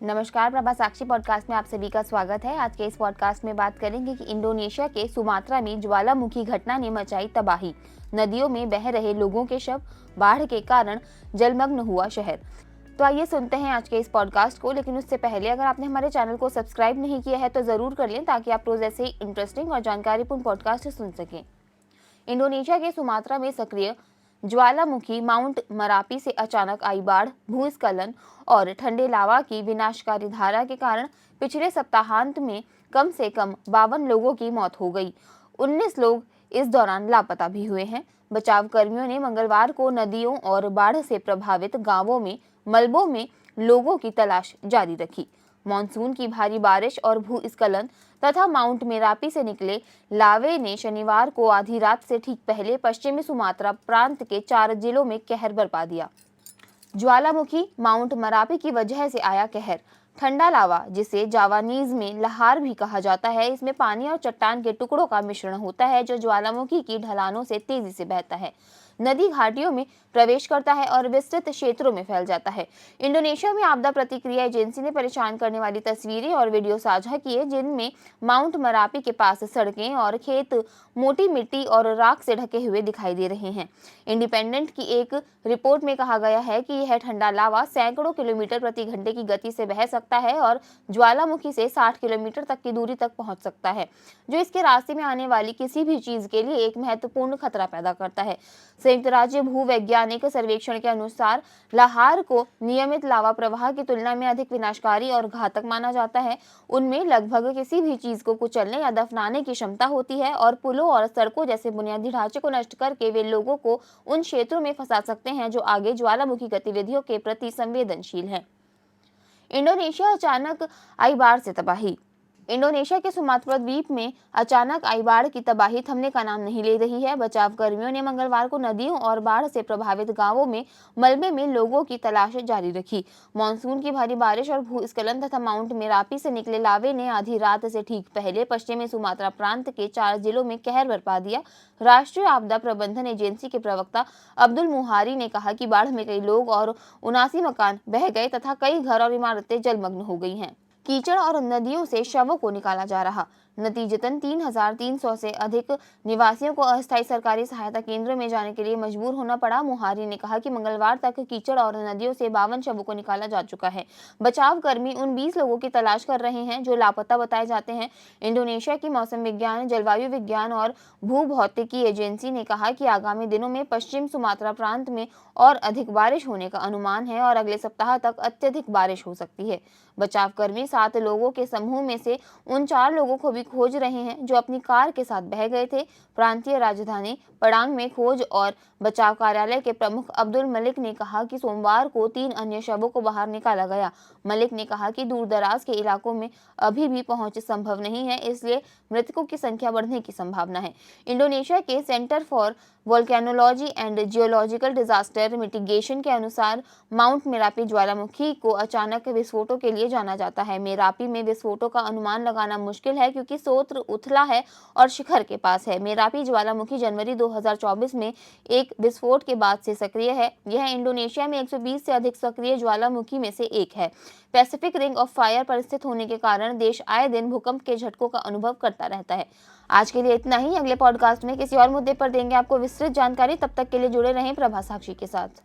नमस्कार, प्रभा साक्षी पॉडकास्ट में आप सभी का स्वागत है। आज के इस पॉडकास्ट में बात करेंगे कि इंडोनेशिया के सुमात्रा में ज्वालामुखी घटना ने मचाई तबाही। नदियों में बह रहे लोगों के शव, बाढ़ के कारण जलमग्न हुआ शहर। तो आइए सुनते हैं आज के इस पॉडकास्ट को। लेकिन उससे पहले अगर आपने हमारे चैनल को सब्सक्राइब नहीं किया है तो जरूर कर लें, ताकि आप रोज ऐसे ही इंटरेस्टिंग और जानकारीपूर्ण पॉडकास्ट सुन सकें। इंडोनेशिया के सुमात्रा में सक्रिय ज्वालामुखी माउंट मरापी से अचानक आई बाढ़, भूस्खलन और ठंडे लावा की विनाशकारी धारा के कारण पिछले सप्ताहांत में कम से कम 52 लोगों की मौत हो गई। 19 लोग इस दौरान लापता भी हुए हैं। बचाव कर्मियों ने मंगलवार को नदियों और बाढ़ से प्रभावित गांवों में मलबों में लोगों की तलाश जारी रखी। मानसून की भारी बारिश और भूस्खलन तथा माउंट मेरापी से निकले लावे ने शनिवार को आधी रात से ठीक पहले पश्चिमी सुमात्रा प्रांत के 4 जिलों में कहर बरपा दिया। ज्वालामुखी माउंट मरापी की वजह से आया कहर। ठंडा लावा, जिसे जावानीज में लहार भी कहा जाता है, इसमें पानी और चट्टान के टुकड़ों का मिश्रण होता है जो ज्वालामुखी की ढलानों से तेजी से बहता है, नदी घाटियों में प्रवेश करता है और विस्तृत क्षेत्रों में फैल जाता है। इंडोनेशिया में आपदा प्रतिक्रिया एजेंसी ने परेशान करने वाली तस्वीरें और वीडियो साझा किए, जिनमें माउंट मरापी के पास सड़कें और खेत मोटी मिट्टी और राख से ढके हुए दिखाई दे रहे हैं। इंडिपेंडेंट की एक रिपोर्ट में कहा गया है कि यह ठंडा लावा सैकड़ों किलोमीटर प्रति घंटे की गति से बह सकता है और ज्वालामुखी से 60 किलोमीटर तक की दूरी तक पहुंच सकता है, जो इसके रास्ते में आने वाली किसी भी चीज के लिए एक महत्वपूर्ण खतरा पैदा करता है। संयुक्त राज्य भूवैज्ञानिक सर्वेक्षण के अनुसार लाहार को नियमित लावा प्रवाह की तुलना में अधिक विनाशकारी और घातक माना जाता है। उनमें लगभग किसी भी चीज को कुचलने या दफनाने की क्षमता होती है और पुलों और सड़कों जैसे बुनियादी ढांचे को नष्ट करके वे लोगों को उन क्षेत्रों में फंसा सकते हैं जो आगे ज्वालामुखी गतिविधियों के प्रति संवेदनशील हैं। इंडोनेशिया अचानक आई बाढ़ से तबाही। इंडोनेशिया के सुमात्रा द्वीप में अचानक आई बाढ़ की तबाही थमने का नाम नहीं ले रही है। बचाव कर्मियों ने मंगलवार को नदियों और बाढ़ से प्रभावित गांवों में मलबे में लोगों की तलाश जारी रखी। मानसून की भारी बारिश और भूस्खलन तथा माउंट मेरापी से निकले लावे ने आधी रात से ठीक पहले पश्चिमी सुमात्रा प्रांत के 4 जिलों में कहर बरपा दिया। राष्ट्रीय आपदा प्रबंधन एजेंसी के प्रवक्ता अब्दुल मुहारी ने कहा कि बाढ़ में कई लोग और 79 मकान बह गए तथा कई घर और इमारतें जलमग्न हो गई हैं। कीचड़ और नदियों से शवों को निकाला जा रहा। नतीजतन 3,300 से अधिक निवासियों को अस्थायी सरकारी सहायता केंद्र में जाने के लिए मजबूर होना पड़ा। मुहारी ने कहा कि मंगलवार तक कीचड़ और नदियों से 52 शवों को निकाला जा चुका है। बचाव कर्मी उन 20 लोगों की तलाश कर रहे हैं जो लापता बताए जाते हैं। इंडोनेशिया की मौसम विज्ञान, जलवायु विज्ञान और भूभौतिकी एजेंसी ने कहा कि आगामी दिनों में पश्चिम सुमात्रा प्रांत में और अधिक बारिश होने का अनुमान है और अगले सप्ताह तक अत्यधिक बारिश हो सकती है। बचाव कर्मी 7 लोगों के समूह में से उन 4 लोगों को भी खोज रहे हैं जो अपनी कार के साथ बह गए थे। प्रांतीय राजधानी पड़ांग में खोज और बचाव कार्यालय के प्रमुख अब्दुल मलिक ने कहा कि सोमवार को 3 अन्य शवों को बाहर निकाला गया। मलिक ने कहा कि दूरदराज के इलाकों में अभी भी पहुंच संभव नहीं है, इसलिए मृतकों की संख्या बढ़ने की संभावना है। इंडोनेशिया के centre for volcanology and geological disaster mitigation के अनुसार माउंट मेरापी ज्वालामुखी को अचानक विस्फोटों के लिए जाना जाता है। मेरापी में विस्फोटों का अनुमान लगाना मुश्किल है क्योंकि स्रोत उथला है और शिखर के पास है। मेरापी ज्वालामुखी जनवरी 2024 में एक विस्फोट के बाद से सक्रिय है। यह इंडोनेशिया में 120 से अधिक सक्रिय ज्वालामुखी में से एक है। पैसिफिक रिंग ऑफ फायर पर स्थित होने के कारण देश आए दिन भूकंप के झटकों का अनुभव करता रहता है। आज के लिए इतना ही। अगले पॉडकास्ट में किसी और मुद्दे पर देंगे आपको विस्तृत जानकारी। तब तक के लिए जुड़े रहें प्रभा साक्षी के साथ।